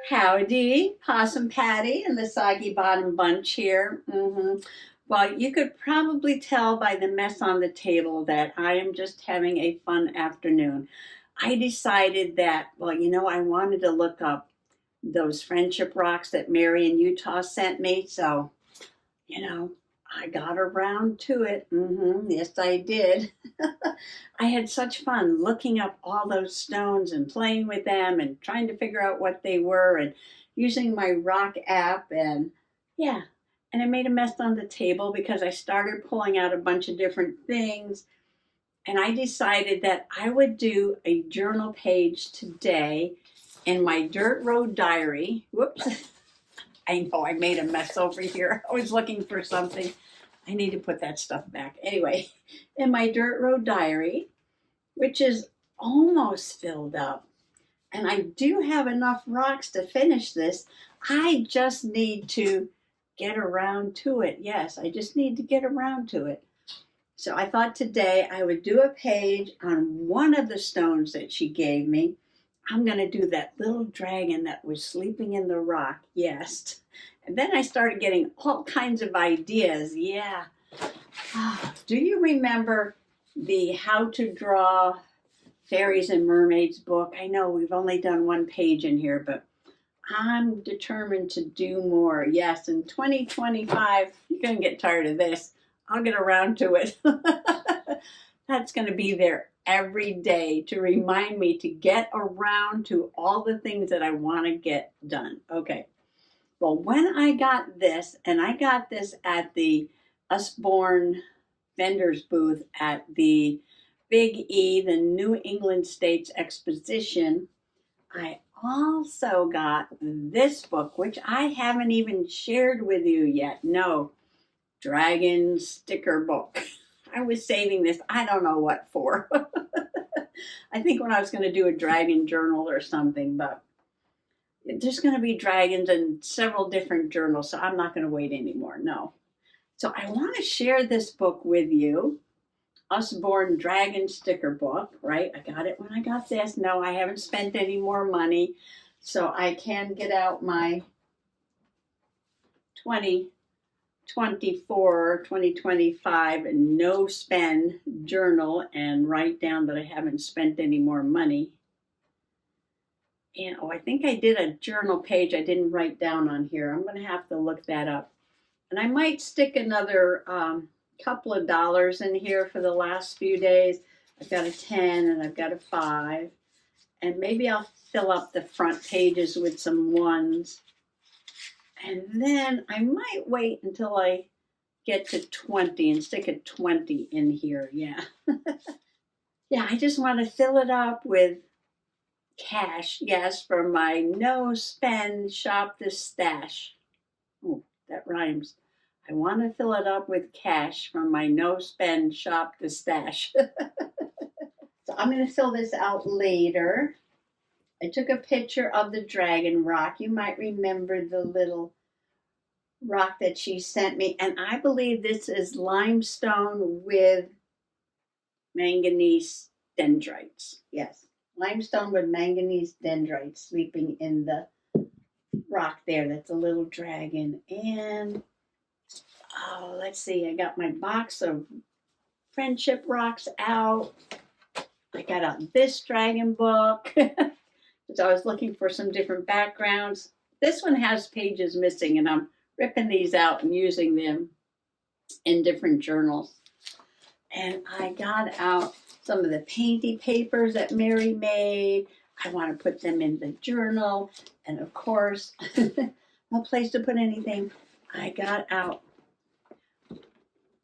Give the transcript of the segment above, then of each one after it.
Howdy, Possum Patty and the Soggy Bottom Bunch here. Well, you could probably tell by the mess on the table that I am just having a fun afternoon. I decided that, well, I wanted to look up those friendship rocks that Mary in Utah sent me. So, you know, I got around to it. Yes, I did. I had such fun looking up all those stones and playing with them and trying to figure out what they were and using my rock app. And yeah, and I made a mess on the table because I started pulling out a bunch of different things. And I decided that I would do a journal page today in my dirt road diary. Whoops. I know I made a mess over here. I was looking for something. I need to put that stuff back. Anyway, in my dirt road diary, which is almost filled up, and I do have enough rocks to finish this. I just need to get around to it. Yes, I just need to get around to it. So I thought today I would do a page on one of the stones that she gave me. I'm going to do that little dragon that was sleeping in the rock. Yes. And then I started getting all kinds of ideas. Yeah. Do you remember the How to Draw Fairies and Mermaids book? I know we've only done one page in here, but I'm determined to do more. Yes, in 2025, you're going to get tired of this. I'll get around to it. That's going to be there every day to remind me to get around to all the things that I want to get done. Okay. Well, when I got this, and I got this at the Usborne vendors booth at the Big E, the New England States Exposition, I also got this book, which I haven't even shared with you yet. No, Dragon Sticker Book. I was saving this, I don't know what for. I think when I was going to do a dragon journal or something, but there's going to be dragons in several different journals, so I'm not going to wait anymore. No. So I want to share this book with you. Usborne Dragon Sticker Book, right? I got it when I got this. No, I haven't spent any more money, so I can get out my 2025 no spend journal and write down that I haven't spent any more money. And I think I did a journal page I didn't write down on here. I'm going to have to look that up. And I might stick another couple of dollars in here for the last few days. I've got a 10 and I've got a 5. And maybe I'll fill up the front pages with some ones. And then I might wait until I get to 20 and stick a 20 in here. Yeah. Yeah, I just want to fill it up with cash. Yes, from my no spend shop the stash. Oh, that rhymes. I want to fill it up with cash from my no spend shop the stash. So I'm going to fill this out later. I took a picture of the dragon rock. You might remember the little rock that she sent me. And I believe this is limestone with manganese dendrites. Yes, limestone with manganese dendrites sleeping in the rock there. That's a little dragon. And let's see, I got my box of friendship rocks out. I got out this dragon book. So I was looking for some different backgrounds. This one has pages missing, and I'm ripping these out and using them in different journals. And I got out some of the painty papers that Mary made. I want to put them in the journal. And of course, no place to put anything. I got out,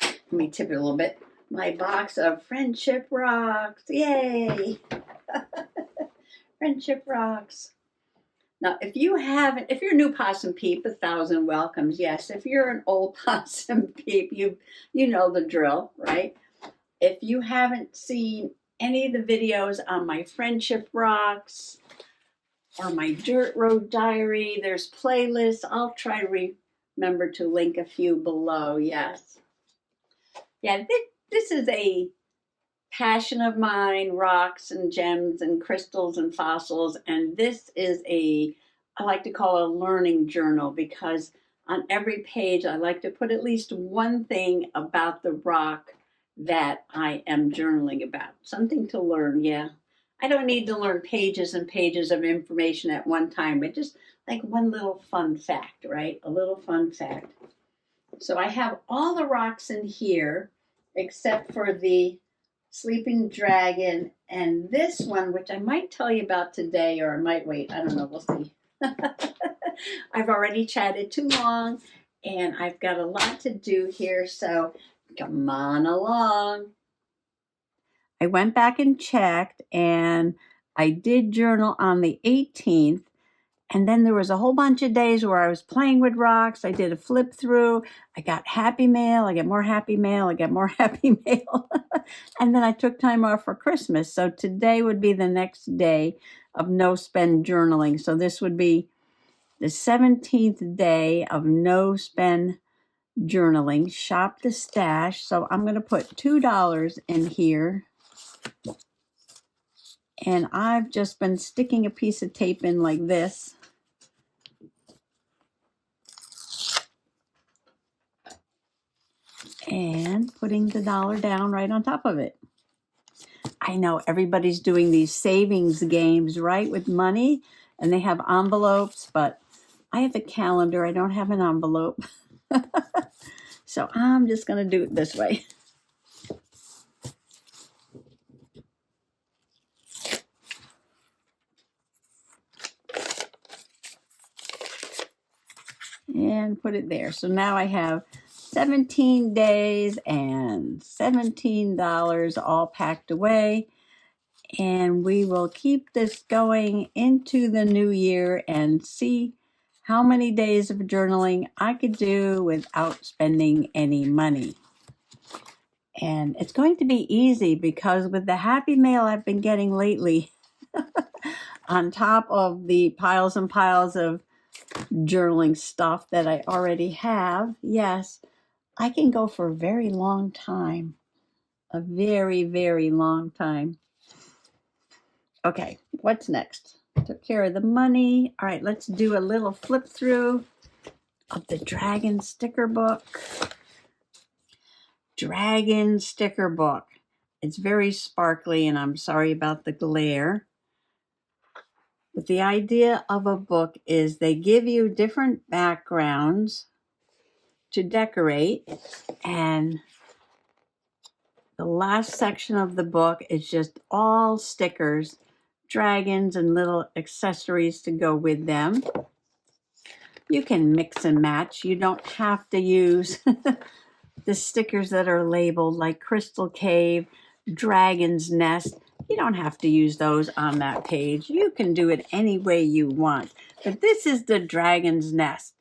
let me tip it a little bit, my box of friendship rocks. Yay! Friendship rocks. Now, if you're a new possum peep, 1,000 welcomes. Yes, if you're an old possum peep, you know the drill, right? If you haven't seen any of the videos on my friendship rocks or my dirt road diary, there's playlists. I'll try to remember to link a few below. Yes. Yeah, this is a passion of mine, rocks and gems and crystals and fossils, and this is a I like to call a learning journal, because on every page I like to put at least one thing about the rock that I am journaling about. Something to learn, yeah. I don't need to learn pages and pages of information at one time, but just like one little fun fact, right? A little fun fact. So I have all the rocks in here except for the sleeping dragon and this one, which I might tell you about today, or I might wait. I don't know. We'll see. I've already chatted too long and I've got a lot to do here, so come on along. I went back and checked, and I did journal on the 18th. And then there was a whole bunch of days where I was playing with rocks. I did a flip through. I got happy mail. I got more happy mail. I got more happy mail. And then I took time off for Christmas. So today would be the next day of no spend journaling. So this would be the 17th day of no spend journaling. Shop the stash. So I'm going to put $2 in here. And I've just been sticking a piece of tape in like this. And putting the $1 down right on top of it. I know everybody's doing these savings games, right, with money, and they have envelopes, but I have a calendar. I don't have an envelope. So I'm just going to do it this way. And put it there. So now I have 17 days and $17 all packed away. And we will keep this going into the new year and see how many days of journaling I could do without spending any money. And it's going to be easy because with the happy mail I've been getting lately, on top of the piles and piles of journaling stuff that I already have, yes, I can go for a very long time. A very, very long time. Okay, what's next? Took care of the money. All right, let's do a little flip through of the Dragon Sticker Book. Dragon Sticker Book. It's very sparkly, and I'm sorry about the glare. But the idea of a book is they give you different backgrounds to decorate, and the last section of the book is just all stickers, dragons, and little accessories to go with them. You can mix and match. You don't have to use the stickers that are labeled like Crystal Cave, Dragon's Nest. You don't have to use those on that page. You can do it any way you want. But this is the Dragon's Nest.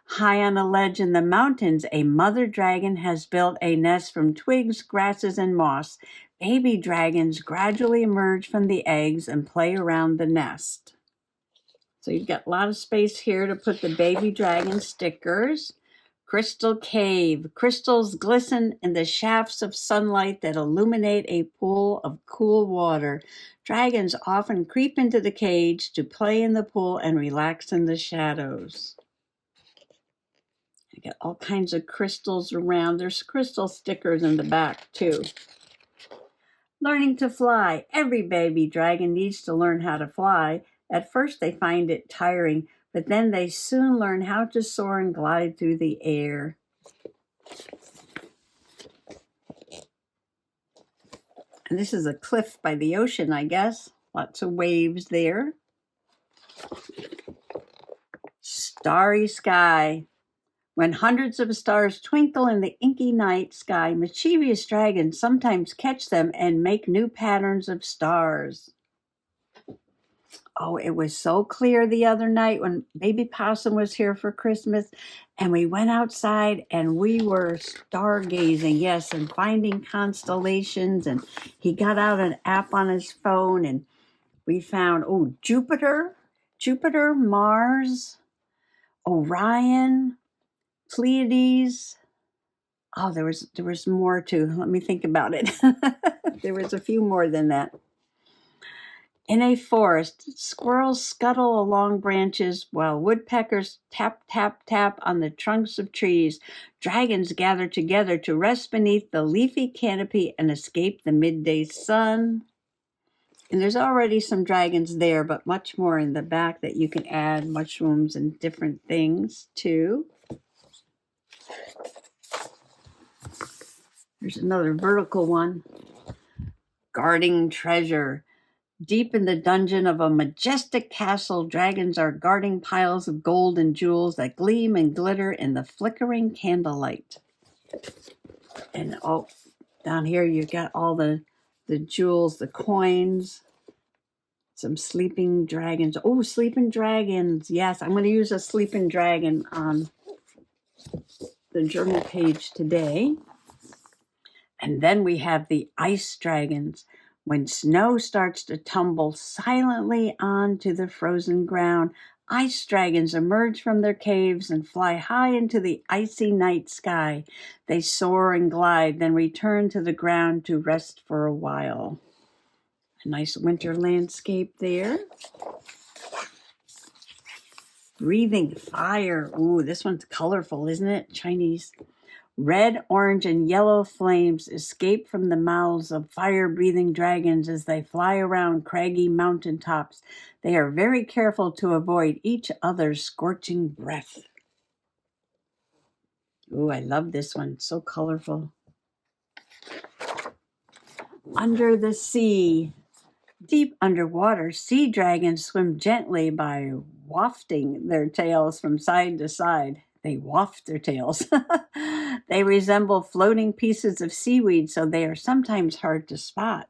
High on a ledge in the mountains, a mother dragon has built a nest from twigs, grasses, and moss. Baby dragons gradually emerge from the eggs and play around the nest. So you've got a lot of space here to put the baby dragon stickers. Crystal Cave. Crystals glisten in the shafts of sunlight that illuminate a pool of cool water. Dragons often creep into the cage to play in the pool and relax in the shadows. I got all kinds of crystals around. There's crystal stickers in the back too. Learning to fly. Every baby dragon needs to learn how to fly. At first they find it tiring, but then they soon learn how to soar and glide through the air. And this is a cliff by the ocean, I guess. Lots of waves there. Starry sky. When hundreds of stars twinkle in the inky night sky, mischievous dragons sometimes catch them and make new patterns of stars. Oh, it was so clear the other night when Baby Possum was here for Christmas, and we went outside and we were stargazing, yes, and finding constellations, and he got out an app on his phone, and we found, Jupiter, Mars, Orion, Pleiades. Oh, there was more too. Let me think about it. There was a few more than that. In a forest, squirrels scuttle along branches while woodpeckers tap, tap, tap on the trunks of trees. Dragons gather together to rest beneath the leafy canopy and escape the midday sun. And there's already some dragons there, but much more in the back that you can add mushrooms and different things to. There's another vertical one. Guarding treasure. Deep in the dungeon of a majestic castle, dragons are guarding piles of gold and jewels that gleam and glitter in the flickering candlelight. And oh, down here you got all the jewels, the coins, some sleeping dragons. Oh, sleeping dragons. Yes, I'm going to use a sleeping dragon on the journal page today. And then we have the ice dragons. When snow starts to tumble silently onto the frozen ground, ice dragons emerge from their caves and fly high into the icy night sky. They soar and glide, then return to the ground to rest for a while. A nice winter landscape there. Breathing fire. Ooh, this one's colorful, isn't it? Chinese. Red, orange, and yellow flames escape from the mouths of fire-breathing dragons as they fly around craggy mountaintops. They are very careful to avoid each other's scorching breath. Ooh, I love this one. So colorful. Under the sea. Deep underwater, sea dragons swim gently by wafting their tails from side to side. They waft their tails. They resemble floating pieces of seaweed, so they are sometimes hard to spot.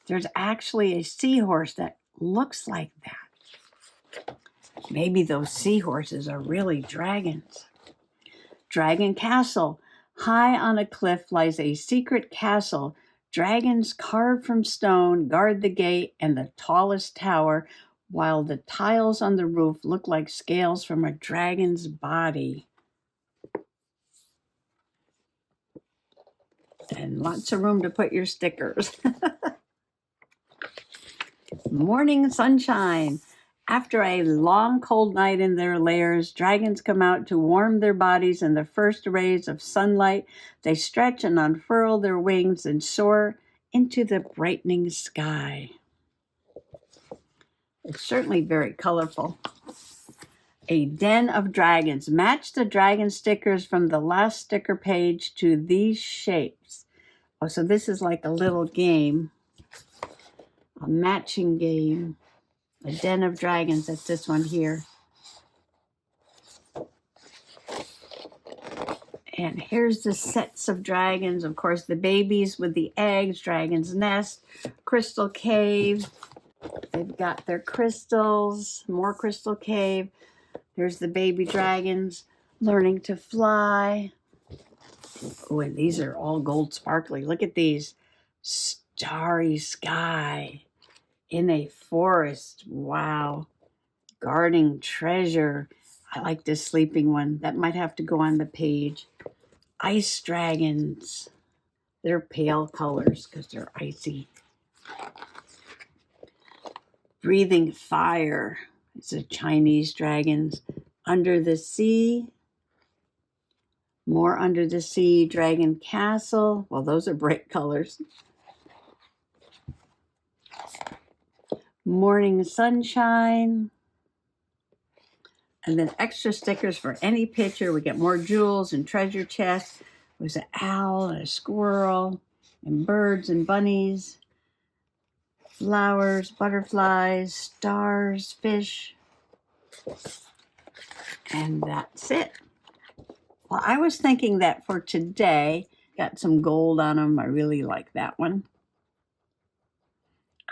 There's actually a seahorse that looks like that. Maybe those seahorses are really dragons. Dragon Castle. High on a cliff lies a secret castle. Dragons carved from stone guard the gate and the tallest tower, while the tiles on the roof look like scales from a dragon's body. And lots of room to put your stickers. Morning sunshine. After a long cold night in their lairs, dragons come out to warm their bodies in the first rays of sunlight. They stretch and unfurl their wings and soar into the brightening sky. It's certainly very colorful. A den of dragons. Match the dragon stickers from the last sticker page to these shapes. Oh, so this is like a little game, a matching game. A den of dragons. That's this one here. And here's the sets of dragons. Of course, the babies with the eggs, dragon's nest, crystal cave. They've got their crystals, more crystal cave. There's the baby dragons learning to fly. Oh, and these are all gold sparkly. Look at these. Starry sky in a forest. Wow. Guarding treasure. I like this sleeping one. That might have to go on the page. Ice dragons. They're pale colors because they're icy. Breathing fire. It's a Chinese dragons. Under the sea. More under the sea. Dragon castle. Well, those are bright colors. Morning sunshine. And then extra stickers for any picture. We get more jewels and treasure chests. There's an owl and a squirrel and birds and bunnies. Flowers, butterflies, stars, fish. And that's it. Well, I was thinking that for today, got some gold on them. I really like that one.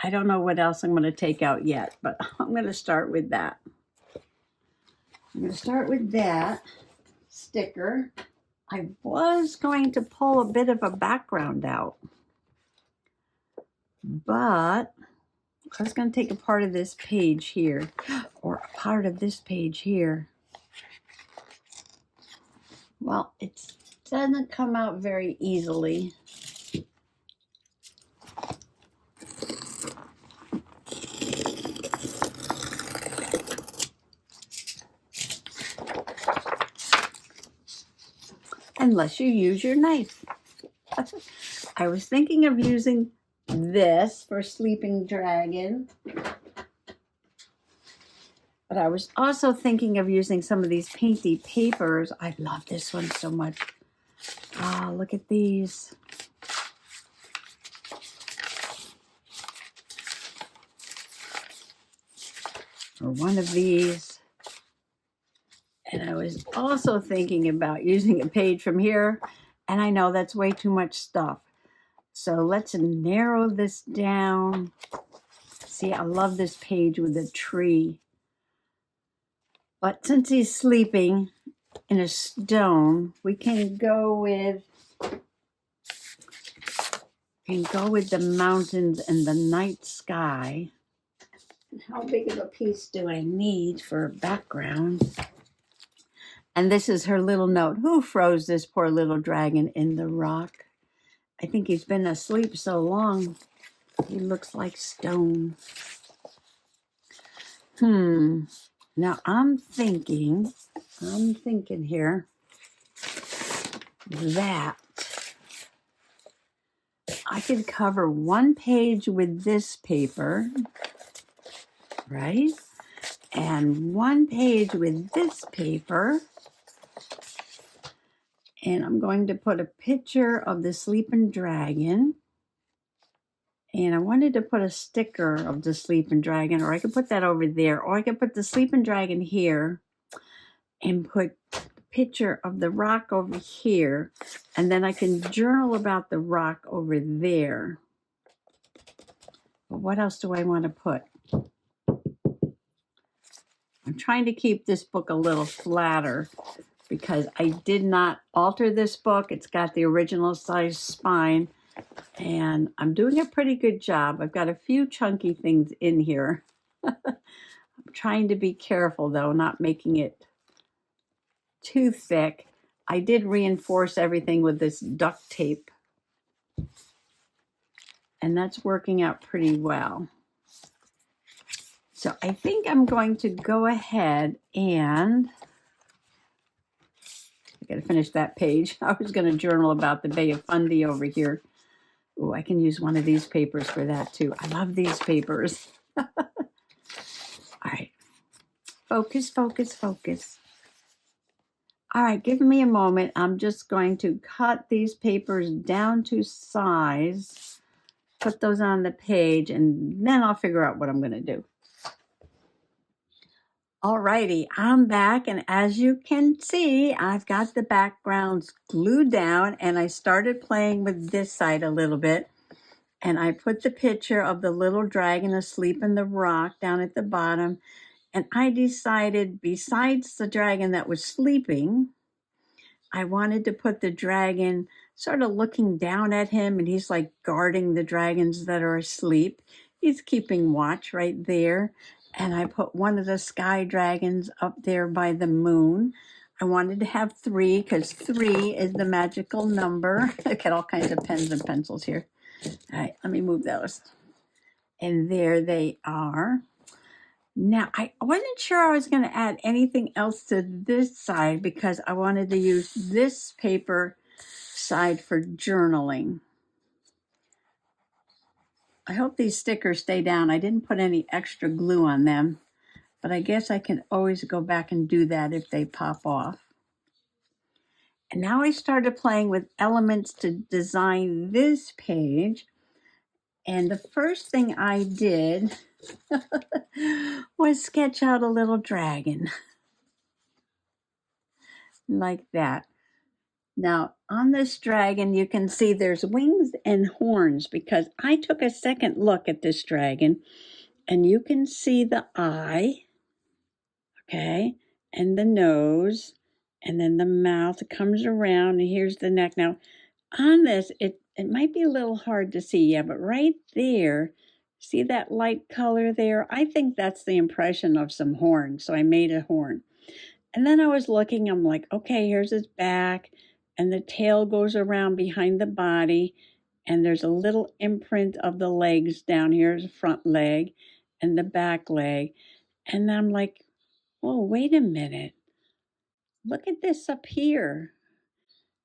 I don't know what else I'm going to take out yet, but I'm going to start with that. I'm going to start with that sticker. I was going to pull a bit of a background out, but I was going to take a part of this page here, or a part of this page here. Well, it doesn't come out very easily. unless you use your knife. I was thinking of using this for Sleeping Dragon, but I was also thinking of using some of these painty papers. I love this one so much. Oh, look at these. Or one of these. And I was also thinking about using a page from here, and I know that's way too much stuff. So let's narrow this down. See, I love this page with the tree. But since he's sleeping in a stone, we can go with the mountains and the night sky. And how big of a piece do I need for a background? And this is her little note. Who froze this poor little dragon in the rock? I think he's been asleep so long, he looks like stone. Now I'm thinking here that I could cover one page with this paper, right? And one page with this paper. And I'm going to put a picture of the sleeping dragon. And I wanted to put a sticker of the sleeping dragon, or I could put that over there, or I could put the sleeping dragon here and put a picture of the rock over here. And then I can journal about the rock over there. But what else do I want to put? I'm trying to keep this book a little flatter because I did not alter this book. It's got the original size spine. And I'm doing a pretty good job. I've got a few chunky things in here. I'm trying to be careful, though, not making it too thick. I did reinforce everything with this duct tape. And that's working out pretty well. So I think I'm going to go ahead and I got to finish that page. I was going to journal about the Bay of Fundy over here. Oh, I can use one of these papers for that too. I love these papers. All right. Focus, focus, focus. All right, give me a moment. I'm just going to cut these papers down to size, put those on the page, and then I'll figure out what I'm going to do. All righty, I'm back, and as you can see, I've got the backgrounds glued down, and I started playing with this side a little bit, and I put the picture of the little dragon asleep in the rock down at the bottom, and I decided, besides the dragon that was sleeping, I wanted to put the dragon sort of looking down at him, and he's like guarding the dragons that are asleep. He's keeping watch right there. And I put one of the sky dragons up there by the moon. I wanted to have 3 because 3 is the magical number. I got all kinds of pens and pencils here. All right, let me move those. And there they are. Now, I wasn't sure I was going to add anything else to this side because I wanted to use this paper side for journaling. I hope these stickers stay down. I didn't put any extra glue on them, but I guess I can always go back and do that if they pop off. And now I started playing with elements to design this page. And the first thing I did was sketch out a little dragon like that. Now, on this dragon, you can see there's wings and horns because I took a second look at this dragon, and you can see the eye, okay, and the nose, and then the mouth comes around, and here's the neck. Now, on this, it might be a little hard to see, yeah, but right there, see that light color there? I think that's the impression of some horn, so I made a horn. And then I was looking, I'm like, okay, here's his back, and the tail goes around behind the body, and there's a little imprint of the legs down here, the front leg and the back leg. And I'm like, oh, wait a minute. Look at this up here.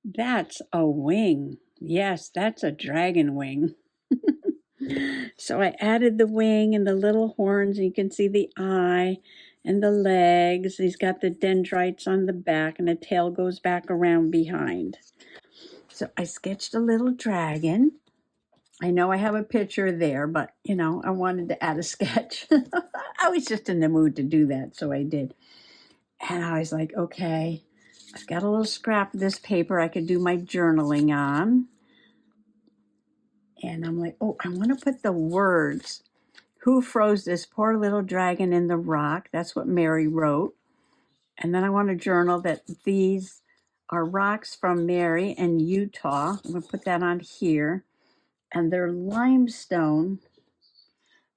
That's a wing. Yes, that's a dragon wing. So I added the wing and the little horns, and you can see the eye and the legs. He's got the dendrites on the back, and the tail goes back around behind. So I sketched a little dragon. I know I have a picture there, but I wanted to add a sketch. I was just in the mood to do that, so I did. And I was like, okay, I've got a little scrap of this paper I could do my journaling on. And I'm like, oh, I want to put the words, "Who froze this poor little dragon in the rock?" That's what Mary wrote. And then I want to journal that these are rocks from Mary in Utah. I'm going to put that on here. And they're limestone.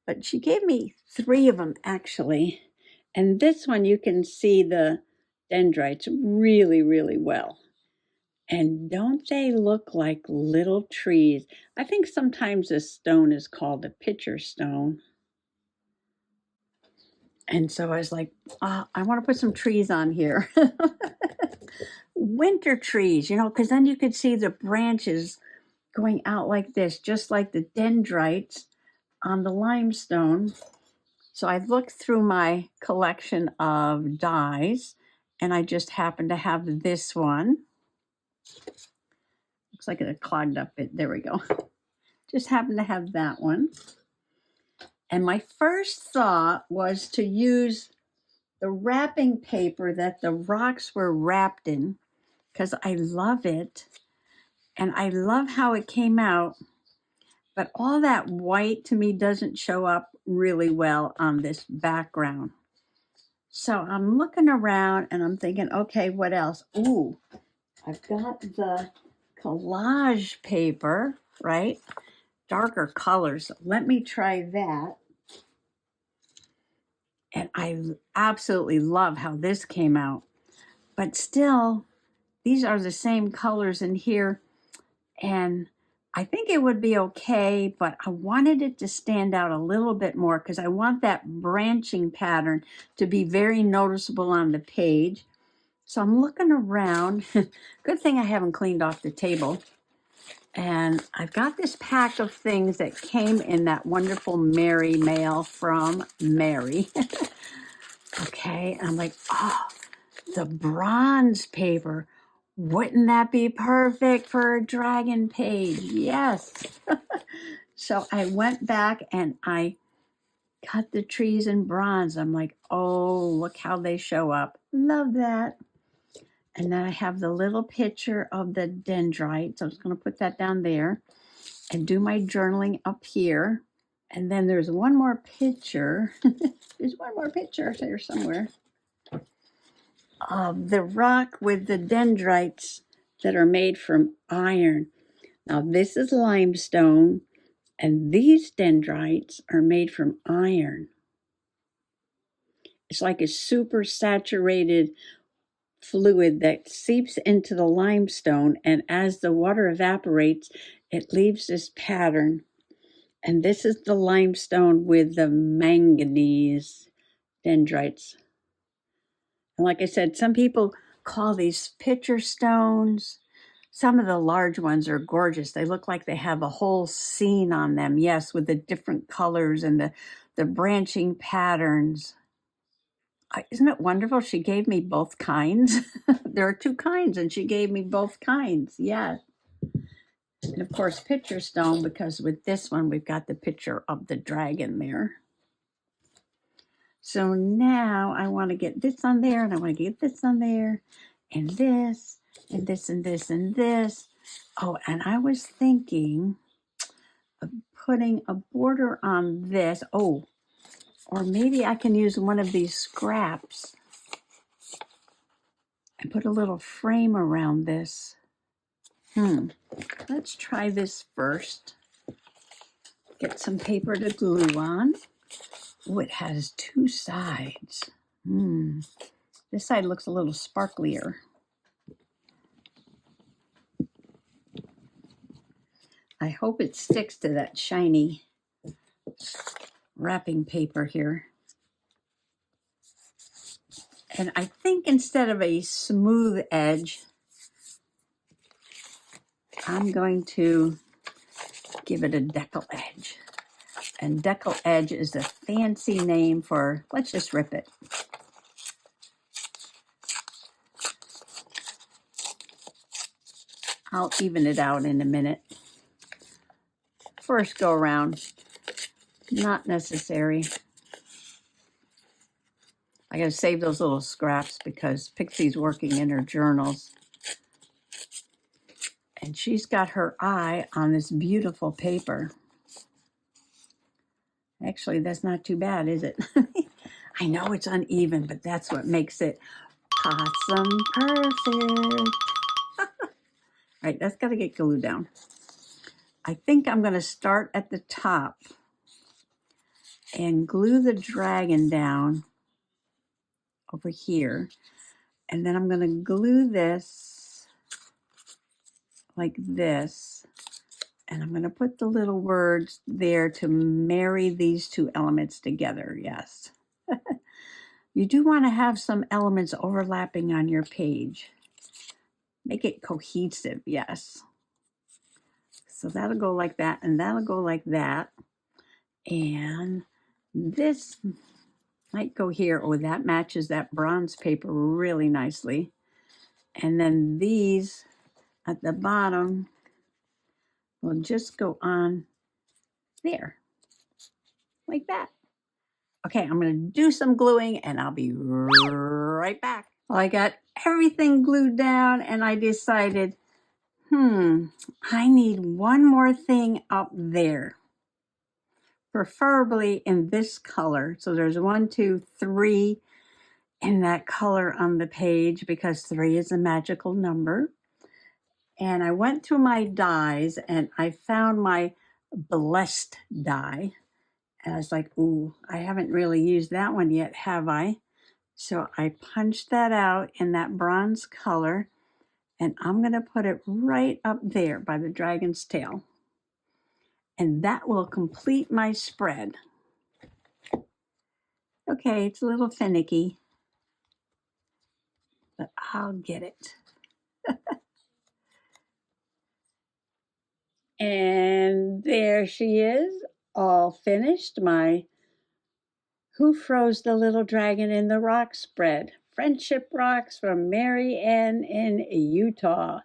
But she gave me 3 of them, actually. And this one, you can see the dendrites really, really well. And don't they look like little trees? I think sometimes this stone is called a pitcher stone. And so I was like, I want to put some trees on here. Winter trees, because then you could see the branches going out like this, just like the dendrites on the limestone. So I looked through my collection of dies, and I just happened to have this one. Looks like it clogged up. There we go. Just happened to have that one. And my first thought was to use the wrapping paper that the rocks were wrapped in, because I love it. And I love how it came out. But all that white to me doesn't show up really well on this background. So I'm looking around and I'm thinking, okay, what else? Ooh, I've got the collage paper, right? Darker colors. Let me try that. And I absolutely love how this came out. But still, these are the same colors in here. And I think it would be okay, but I wanted it to stand out a little bit more because I want that branching pattern to be very noticeable on the page. So I'm looking around. Good thing I haven't cleaned off the table. And I've got this pack of things that came in that wonderful Mary mail from Mary. Okay, and I'm like, oh, the bronze paper. Wouldn't that be perfect for a dragon page? Yes. So I went back and I cut the trees in bronze. I'm like, oh, look how they show up. Love that. And then I have the little picture of the dendrites. I was going to put that down there and do my journaling up here. And then there's one more picture. There's one more picture there somewhere of the rock with the dendrites that are made from iron. Now, this is limestone, and these dendrites are made from iron. It's like a super saturated fluid that seeps into the limestone, and as the water evaporates, it leaves this pattern. And this is the limestone with the manganese dendrites. And like I said, some people call these pitcher stones. Some of the large ones are gorgeous. They look like they have a whole scene on them. Yes, with the different colors and the branching patterns. Isn't it wonderful? She gave me both kinds. There are 2 kinds, and she gave me both kinds. Yeah. And of course, pitcher stone, because with this one, we've got the picture of the dragon there. So now I want to get this on there, and I want to get this on there, and this, and this, and this, and this. Oh, and I was thinking of putting a border on this. Oh, or maybe I can use one of these scraps and put a little frame around this. Let's try this first. Get some paper to glue on. Oh, it has 2 sides. This side looks a little sparklier. I hope it sticks to that shiny wrapping paper here. And I think instead of a smooth edge, I'm going to give it a decal edge. And decal edge is a fancy name for, let's just rip it. I'll even it out in a minute. First go around, not necessary. I gotta save those little scraps because Pixie's working in her journals. And she's got her eye on this beautiful paper. Actually, that's not too bad, is it? I know it's uneven, but that's what makes it possum perfect. All right, that's got to get glued down. I think I'm going to start at the top and glue the dragon down over here. And then I'm going to glue this like this. And I'm going to put the little words there to marry these two elements together. Yes. You do want to have some elements overlapping on your page. Make it cohesive, yes. So that'll go like that, and that'll go like that. And this might go here. Oh, that matches that bronze paper really nicely. And then these at the bottom will just go on there, like that. Okay, I'm going to do some gluing, and I'll be right back. Well, I got everything glued down, and I decided, I need one more thing up there, preferably in this color. So there's 1, 2, 3 in that color on the page because 3 is a magical number. And I went through my dies and I found my blessed die. And I was like, ooh, I haven't really used that one yet, have I? So I punched that out in that bronze color, and I'm going to put it right up there by the dragon's tail. And that will complete my spread. Okay, it's a little finicky, but I'll get it. And there she is, all finished. My Who Froze the Little Dragon in the Rock spread. Friendship Rocks from Mary Ann in Utah.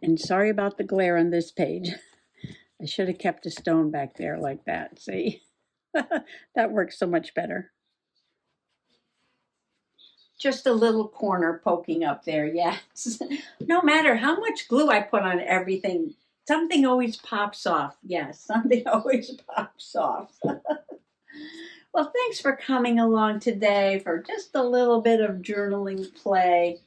And sorry about the glare on this page. I should have kept a stone back there like that. See? That works so much better. Just a little corner poking up there, yes. No matter how much glue I put on everything, something always pops off. Yes, something always pops off. Well, thanks for coming along today for just a little bit of journaling play.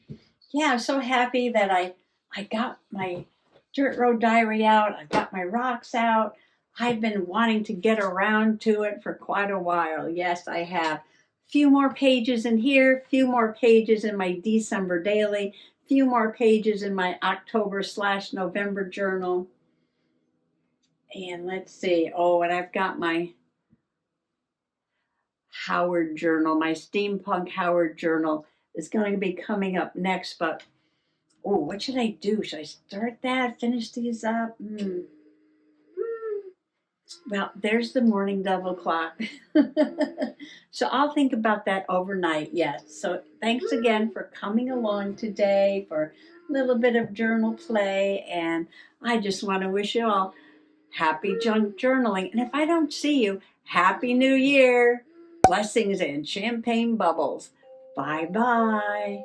Yeah, I'm so happy that I got my Dirt Road Diary out. I got my rocks out. I've been wanting to get around to it for quite a while. Yes, I have. Few more pages in here, few more pages in my December daily, few more pages in my October/November journal. And let's see. Oh, and I've got my Howard journal, my steampunk Howard journal is going to be coming up next. But, oh, what should I do? Should I start that, finish these up? Well, there's the morning double clock. So I'll think about that overnight, yes. So thanks again for coming along today for a little bit of journal play. And I just want to wish you all happy junk journaling. And if I don't see you, Happy New Year. Blessings and champagne bubbles. Bye-bye.